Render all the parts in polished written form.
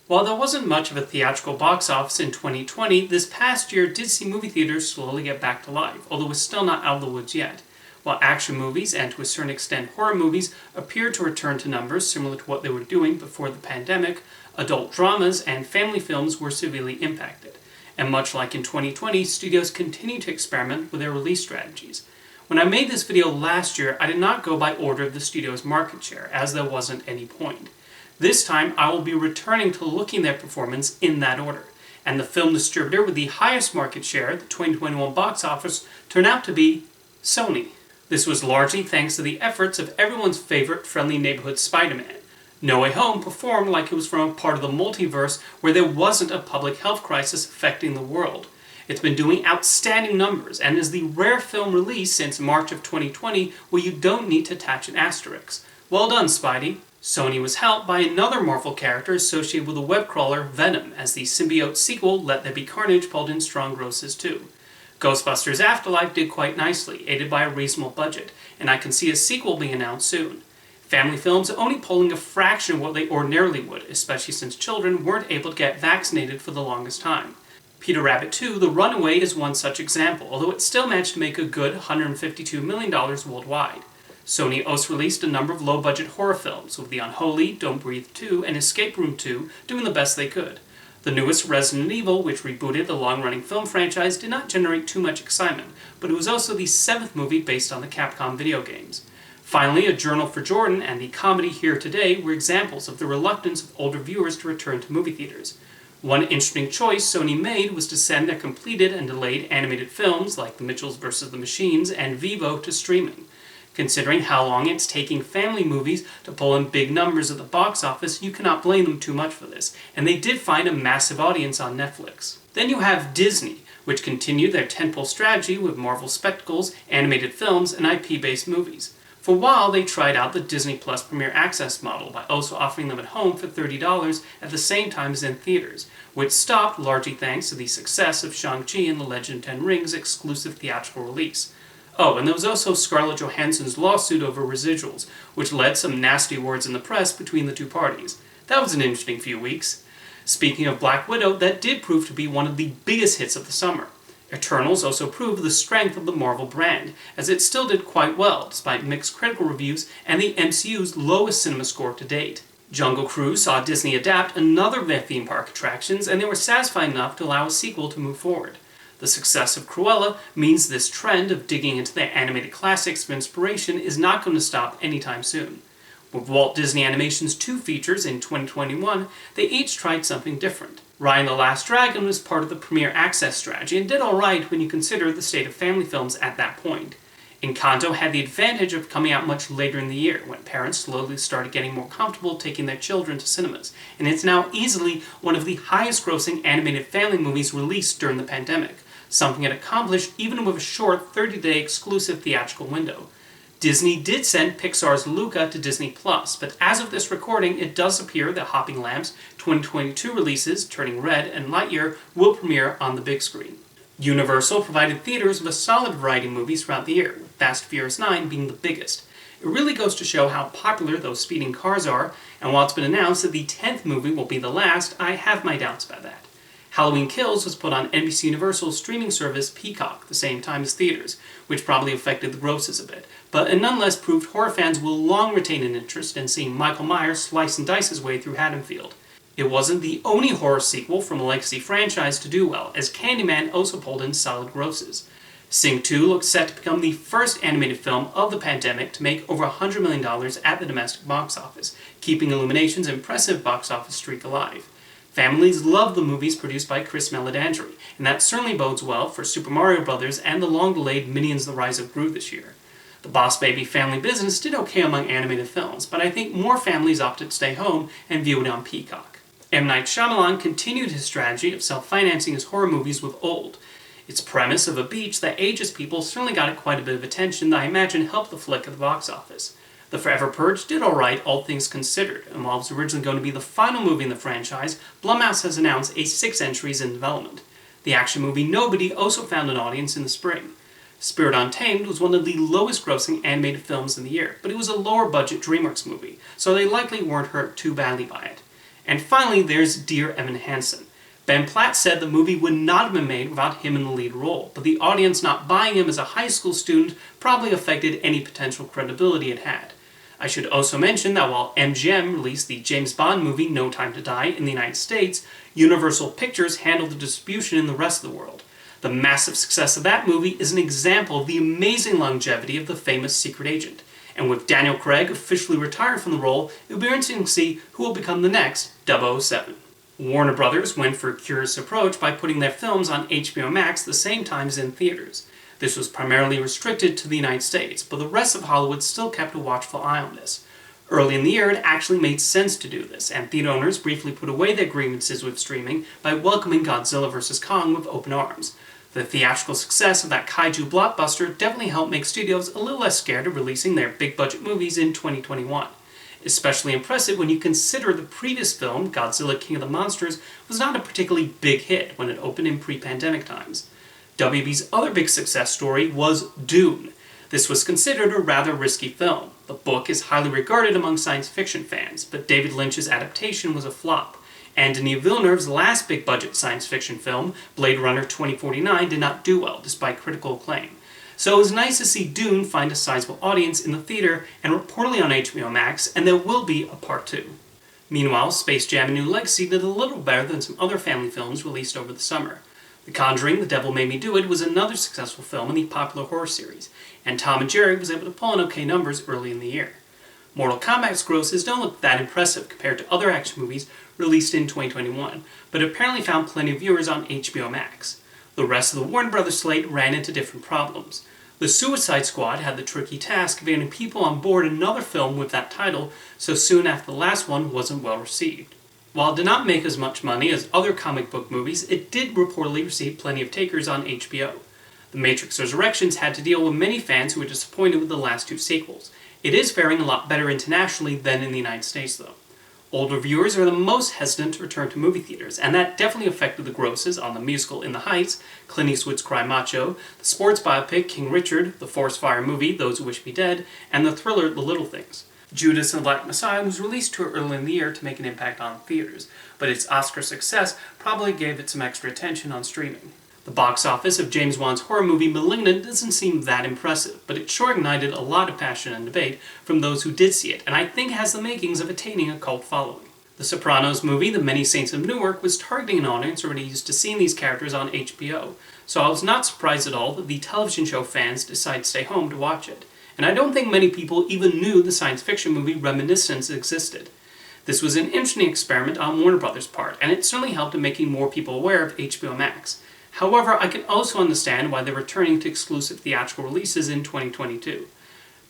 While there wasn't much of a theatrical box office in 2020, this past year did see movie theaters slowly get back to life, although we're still not out of the woods yet. While action movies, and to a certain extent horror movies, appeared to return to numbers similar to what they were doing before the pandemic, adult dramas and family films were severely impacted. And much like in 2020, studios continue to experiment with their release strategies. When I made this video last year, I did not go by order of the studio's market share, as there wasn't any point. This time, I will be returning to looking at their performance in that order. And the film distributor with the highest market share at the 2021 box office turned out to be Sony. This was largely thanks to the efforts of everyone's favorite friendly neighborhood Spider-Man. No Way Home performed like it was from a part of the multiverse where there wasn't a public health crisis affecting the world. It's been doing outstanding numbers and is the rare film release since March of 2020 where you don't need to attach an asterisk. Well done, Spidey. Sony was helped by another Marvel character associated with the web crawler Venom, as the symbiote sequel Let There Be Carnage pulled in strong grosses too. Ghostbusters Afterlife did quite nicely, aided by a reasonable budget, and I can see a sequel being announced soon. Family films are only pulling a fraction of what they ordinarily would, especially since children weren't able to get vaccinated for the longest time. Peter Rabbit 2: The Runaway is one such example, although it still managed to make a good $152 million worldwide. Sony also released a number of low-budget horror films, with The Unholy, Don't Breathe 2, and Escape Room 2 doing the best they could. The newest Resident Evil, which rebooted the long-running film franchise, did not generate too much excitement, but it was also the 7th movie based on the Capcom video games. Finally, A Journal for Jordan and the comedy Here Today were examples of the reluctance of older viewers to return to movie theaters. One interesting choice Sony made was to send their completed and delayed animated films, like The Mitchells vs. the Machines and Vivo, to streaming. Considering how long it's taking family movies to pull in big numbers at the box office, you cannot blame them too much for this, and they did find a massive audience on Netflix. Then you have Disney, which continued their tentpole strategy with Marvel spectacles, animated films, and IP-based movies. For a while, they tried out the Disney Plus Premier Access model by also offering them at home for $30 at the same time as in theaters, which stopped largely thanks to the success of Shang-Chi and the Legend of Ten Rings' exclusive theatrical release. Oh, and there was also Scarlett Johansson's lawsuit over residuals, which led some nasty words in the press between the two parties. That was an interesting few weeks. Speaking of Black Widow, that did prove to be one of the biggest hits of the summer. Eternals also proved the strength of the Marvel brand, as it still did quite well, despite mixed critical reviews and the MCU's lowest cinema score to date. Jungle Cruise saw Disney adapt another of their theme park attractions, and they were satisfied enough to allow a sequel to move forward. The success of Cruella means this trend of digging into their animated classics for inspiration is not going to stop anytime soon. With Walt Disney Animation's 2 features in 2021, they each tried something different. Raya and the Last Dragon was part of the Premier Access strategy and did alright when you consider the state of family films at that point. Encanto had the advantage of coming out much later in the year, when parents slowly started getting more comfortable taking their children to cinemas, and it's now easily one of the highest-grossing animated family movies released during the pandemic, something it accomplished even with a short 30-day exclusive theatrical window. Disney did send Pixar's Luca to Disney+, but as of this recording, it does appear that Hopping Lamp's 2022 releases, Turning Red and Lightyear, will premiere on the big screen. Universal provided theaters with a solid variety of movies throughout the year, with Fast and Furious 9 being the biggest. It really goes to show how popular those speeding cars are, and while it's been announced that the 10th movie will be the last, I have my doubts about that. Halloween Kills was put on NBC Universal's streaming service Peacock the same time as theaters, which probably affected the grosses a bit, but it nonetheless proved horror fans will long retain an interest in seeing Michael Myers slice and dice his way through Haddonfield. It wasn't the only horror sequel from a legacy franchise to do well, as Candyman also pulled in solid grosses. Sing 2 looks set to become the first animated film of the pandemic to make over $100 million at the domestic box office, keeping Illumination's impressive box office streak alive. Families love the movies produced by Chris Meledandri, and that certainly bodes well for Super Mario Bros. And the long-delayed Minions: The Rise of Gru this year. The Boss Baby Family Business did okay among animated films, but I think more families opted to stay home and view it on Peacock. M. Night Shyamalan continued his strategy of self-financing his horror movies with Old. Its premise of a beach that ages people certainly got it quite a bit of attention that I imagine helped the flick at the box office. The Forever Purge did alright, all things considered, and while it was originally going to be the final movie in the franchise, Blumhouse has announced 6 entries in development. The action movie Nobody also found an audience in the spring. Spirit Untamed was one of the lowest-grossing animated films in the year, but it was a lower-budget DreamWorks movie, so they likely weren't hurt too badly by it. And finally, there's Dear Evan Hansen. Ben Platt said the movie would not have been made without him in the lead role, but the audience not buying him as a high school student probably affected any potential credibility it had. I should also mention that while MGM released the James Bond movie No Time to Die in the United States, Universal Pictures handled the distribution in the rest of the world. The massive success of that movie is an example of the amazing longevity of the famous secret agent. And with Daniel Craig officially retired from the role, it will be interesting to see who will become the next 007. Warner Brothers went for a curious approach by putting their films on HBO Max the same time as in theaters. This was primarily restricted to the United States, but the rest of Hollywood still kept a watchful eye on this. Early in the year, it actually made sense to do this, and theater owners briefly put away their grievances with streaming by welcoming Godzilla vs. Kong with open arms. The theatrical success of that kaiju blockbuster definitely helped make studios a little less scared of releasing their big-budget movies in 2021. Especially impressive when you consider the previous film, Godzilla King of the Monsters, was not a particularly big hit when it opened in pre-pandemic times. WB's other big success story was Dune. This was considered a rather risky film. The book is highly regarded among science fiction fans, but David Lynch's adaptation was a flop. And Denis Villeneuve's last big-budget science fiction film, Blade Runner 2049, did not do well, despite critical acclaim. So it was nice to see Dune find a sizable audience in the theater and reportedly on HBO Max, and there will be a part 2. Meanwhile, Space Jam: A New Legacy did a little better than some other family films released over the summer. The Conjuring: The Devil Made Me Do It was another successful film in the popular horror series, and Tom and Jerry was able to pull in okay numbers early in the year. Mortal Kombat's grosses don't look that impressive compared to other action movies released in 2021, but apparently found plenty of viewers on HBO Max. The rest of the Warner Brothers slate ran into different problems. The Suicide Squad had the tricky task of getting people on board another film with that title so soon after the last one wasn't well received. While it did not make as much money as other comic book movies, it did reportedly receive plenty of takers on HBO. The Matrix Resurrections had to deal with many fans who were disappointed with the last 2 sequels. It is faring a lot better internationally than in the United States, though. Older viewers are the most hesitant to return to movie theaters, and that definitely affected the grosses on the musical In the Heights, Clint Eastwood's Cry Macho, the sports biopic King Richard, the forest fire movie Those Who Wish Me Dead, and the thriller The Little Things. Judas and the Black Messiah was released too early in the year to make an impact on theaters, but its Oscar success probably gave it some extra attention on streaming. The box office of James Wan's horror movie Malignant doesn't seem that impressive, but it sure ignited a lot of passion and debate from those who did see it, and I think has the makings of attaining a cult following. The Sopranos movie, The Many Saints of Newark, was targeting an audience already used to seeing these characters on HBO, so I was not surprised at all that the television show fans decided to stay home to watch it. And I don't think many people even knew the science fiction movie Reminiscence existed. This was an interesting experiment on Warner Brothers' part, and it certainly helped in making more people aware of HBO Max. However, I can also understand why they're returning to exclusive theatrical releases in 2022.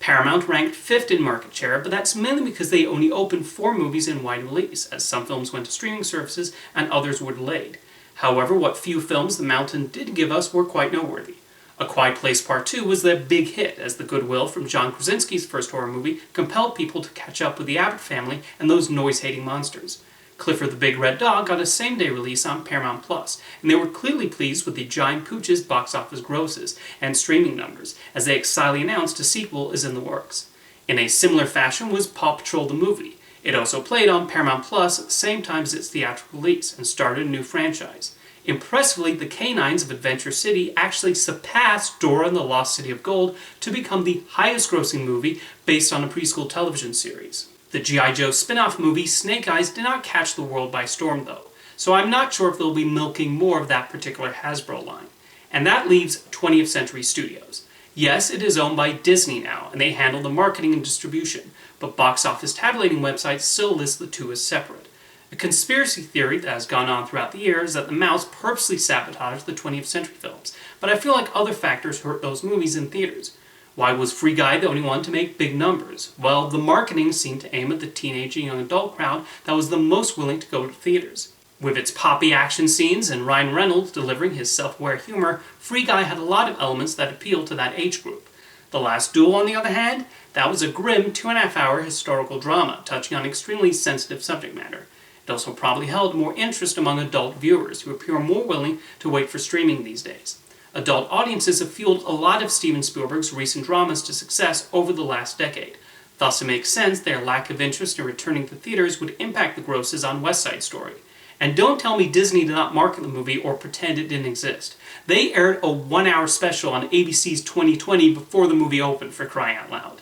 Paramount ranked 5th in market share, but that's mainly because they only opened 4 movies in wide release, as some films went to streaming services and others were delayed. However, what few films the Mountain did give us were quite noteworthy. A Quiet Place Part 2 was their big hit, as the goodwill from John Krasinski's first horror movie compelled people to catch up with the Abbott Family and those noise-hating monsters. Clifford the Big Red Dog got a same-day release on Paramount Plus, and they were clearly pleased with the Giant Pooch's box office grosses and streaming numbers, as they excitedly announced a sequel is in the works. In a similar fashion was Paw Patrol the movie. It also played on Paramount Plus at the same time as its theatrical release, and started a new franchise. Impressively, the Canines of Adventure City actually surpassed Dora and the Lost City of Gold to become the highest-grossing movie based on a preschool television series. The G.I. Joe spin-off movie Snake Eyes did not catch the world by storm, though, so I'm not sure if they'll be milking more of that particular Hasbro line. And that leaves 20th Century Studios. Yes, it is owned by Disney now, and they handle the marketing and distribution, but box office tabulating websites still list the two as separate. A conspiracy theory that has gone on throughout the years is that the mouse purposely sabotaged the 20th Century films, but I feel like other factors hurt those movies in theaters. Why was Free Guy the only one to make big numbers? Well, the marketing seemed to aim at the teenage and young adult crowd that was the most willing to go to theaters. With its poppy action scenes and Ryan Reynolds delivering his self-aware humor, Free Guy had a lot of elements that appealed to that age group. The Last Duel, on the other hand, that was a grim 2.5-hour historical drama touching on extremely sensitive subject matter. It also probably held more interest among adult viewers who appear more willing to wait for streaming these days. Adult audiences have fueled a lot of Steven Spielberg's recent dramas to success over the last decade. Thus, it makes sense their lack of interest in returning to theaters would impact the grosses on West Side Story. And don't tell me Disney did not market the movie or pretend it didn't exist. They aired a 1-hour special on ABC's 2020 before the movie opened, for crying out loud.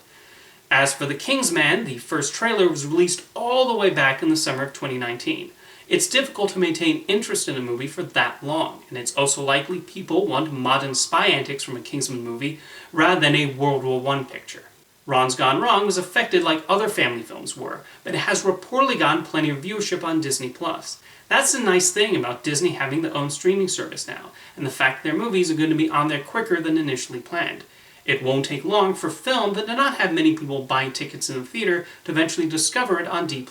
As for The Kingsman, the first trailer was released all the way back in the summer of 2019. It's difficult to maintain interest in a movie for that long, and it's also likely people want modern spy antics from a Kingsman movie rather than a World War I picture. Ron's Gone Wrong was affected like other family films were, but it has reportedly gotten plenty of viewership on Disney+. That's the nice thing about Disney having their own streaming service now, and the fact their movies are going to be on there quicker than initially planned. It won't take long for film that did not have many people buying tickets in the theater to eventually discover it on D+.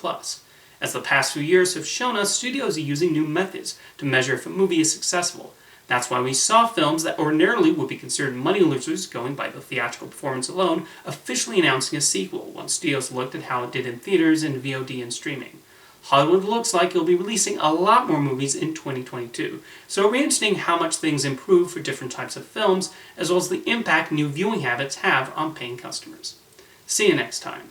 As the past few years have shown us, studios are using new methods to measure if a movie is successful. That's why we saw films that ordinarily would be considered money losers, going by the theatrical performance alone, officially announcing a sequel once studios looked at how it did in theaters and VOD and streaming. Hollywood looks like it'll be releasing a lot more movies in 2022, so it'll be interesting how much things improve for different types of films, as well as the impact new viewing habits have on paying customers. See you next time.